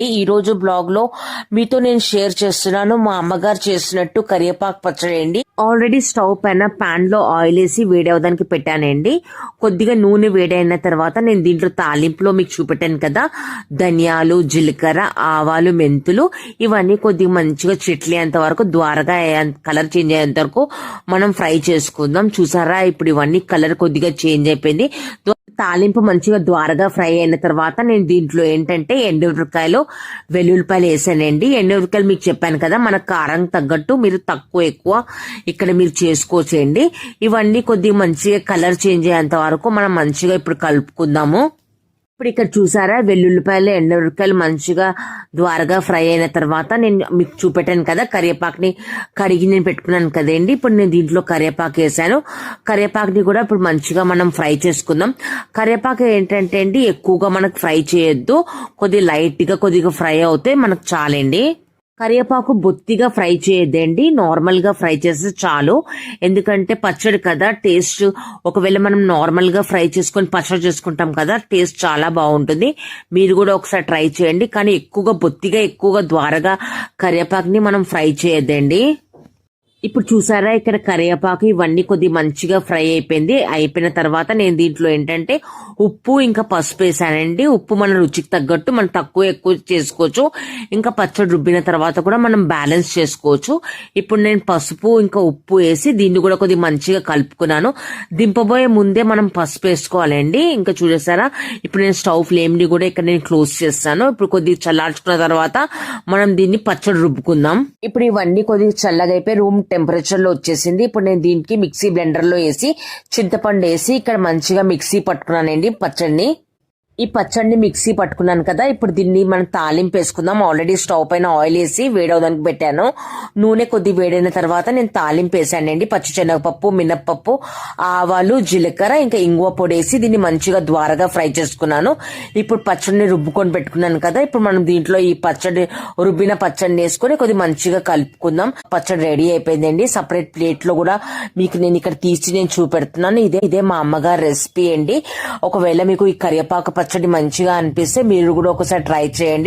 ఈ రోజు బ్లాగ్ లో మీతో నేను షేర్ చేస్తున్నాను మా అమ్మగారు చేసినట్టు కరివేపాకు పచ్చడి అండి. ఆల్రెడీ స్టవ్ పైన పాన్ లో ఆయిల్ వేసి వేడవడానికి పెట్టానండి. కొద్దిగా నూనె వేడైన తర్వాత నేను దీంట్లో తాలింపులో మీకు చూపెట్టాను కదా, ధనియాలు, జీలకర్ర, ఆవాలు, మెంతులు ఇవన్నీ కొద్దిగా మంచిగా చిట్లేంత వరకు ద్వారగా కలర్ చేంజ్ అయ్యేంత వరకు మనం ఫ్రై చేసుకుందాం. చూసారా, ఇప్పుడు ఇవన్నీ కలర్ కొద్దిగా చేంజ్ అయిపోయింది. తాలింపు మంచిగా ద్వారగా ఫ్రై అయిన తర్వాత నేను దీంట్లో ఏంటంటే ఎండుమిరపకాయలు, వెల్లుల్లిపాయలు వేసానండి. ఎండుమిరపకాయలు మీకు చెప్పాను కదా, మన కారం తగ్గట్టు మీరు తక్కువ ఎక్కువ ఇక్కడ మీరు చేసుకోవచ్చండి. ఇవన్నీ కొద్దిగా మంచిగా కలర్ చేంజ్ అయ్యేంత వరకు మనం మంచిగా ఇప్పుడు కలుపుకుందాము. ఇప్పుడు ఇక్కడ చూసారా, వెల్లుల్లిపాయలు, ఎండుమిరపకాయలు మంచిగా ద్వారగా ఫ్రై అయిన తర్వాత నేను మీకు చూపెట్టాను కదా, కరివేపాకుని కడిగి నేను పెట్టుకున్నాను కదండి. ఇప్పుడు నేను దీంట్లో కరివేపాకు వేసాను. కరివేపాకుని కూడా ఇప్పుడు మంచిగా మనం ఫ్రై చేసుకుందాం. కరివేపాకు ఏంటంటే అండి, ఎక్కువగా మనకు ఫ్రై చేయొద్దు, కొద్దిగా లైట్ గా కొద్దిగా ఫ్రై అవుతే మనకు చాలండి. కరివేపాకు బొత్తిగా ఫ్రై చేయొద్దండి, నార్మల్ గా ఫ్రై చేస్తే చాలు. ఎందుకంటే పచ్చడి కదా, టేస్ట్ ఒకవేళ మనం నార్మల్ గా ఫ్రై చేసుకొని పచ్చడి చేసుకుంటాం కదా, టేస్ట్ చాలా బాగుంటుంది. మీరు కూడా ఒకసారి ట్రై చేయండి. కానీ ఎక్కువగా ద్వారగా కరివేపాకుని మనం ఫ్రై చేయొద్దండి. ఇప్పుడు చూసారా, ఇక్కడ కరివేపాకు ఇవన్నీ కొద్దిగా మంచిగా ఫ్రై అయిపోయిన తర్వాత నేను దీంట్లో ఏంటంటే ఉప్పు ఇంకా పసుపు వేసానండి. ఉప్పు మన రుచికి తగ్గట్టు మనం తక్కువ ఎక్కువ చేసుకోవచ్చు. ఇంకా పచ్చడి రుబ్బిన తర్వాత కూడా మనం బ్యాలెన్స్ చేసుకోవచ్చు. ఇప్పుడు నేను పసుపు ఇంకా ఉప్పు వేసి దీన్ని కూడా కొద్దిగా మంచిగా కలుపుకున్నాను. దింపబోయే ముందే మనం పసుపు వేసుకోవాలండి. ఇంకా చూసారా, ఇప్పుడు నేను స్టవ్ ఫ్లేమ్ ని కూడా ఇక్కడ నేను క్లోజ్ చేస్తాను. ఇప్పుడు కొద్దిగా చల్లార్చుకున్న తర్వాత మనం దీన్ని పచ్చడి రుబ్బుకుందాం. ఇప్పుడు ఇవన్నీ కొద్దిగా చల్లగా అయిపోయి రూమ్ టెంపరేచర్ లో వచ్చేసింది. ఇప్పుడు నేను దీనికి మిక్సీ బ్లెండర్ లో వేసి చింతపండు వేసి ఇక్కడ మంచిగా మిక్సీ పట్టుకున్నానండి పచ్చడిని. ఈ పచ్చడిని మిక్సీ పట్టుకున్నాను కదా, ఇప్పుడు దీన్ని మనం తాలింపు వేసుకుందాం. ఆల్రెడీ స్టవ్ పైన ఆయిల్ వేసి వేడవడానికి పెట్టాను. నూనె కొద్ది వేడైన తర్వాత నేను తాలింపు వేసానండి. పచ్చిశనగపప్పు, మినప్పప్పు, ఆవాలు, జీలకర్ర ఇంకా ఇంగువ పొడి వేసి దీన్ని మంచిగా ద్వారగా ఫ్రై చేసుకున్నాను. ఇప్పుడు పచ్చడిని రుబ్బుకొని పెట్టుకున్నాను కదా, ఇప్పుడు మనం దీంట్లో ఈ రుబ్బిన పచ్చడిని వేసుకొని కొద్ది మంచిగా కలుపుకుందాం. పచ్చడి రెడీ అయిపోయిందండి. సపరేట్ ప్లేట్ లో కూడా మీకు నేను ఇక్కడ తీసి నేను చూపెడుతున్నాను. ఇదే మా అమ్మగారి రెసిపీ అండి. ఒకవేళ మీకు ఈ కరివేపాకు పచ్చడి మంచిగా అనిపిస్తే మీరు కూడా ఒకసారి ట్రై చేయండి.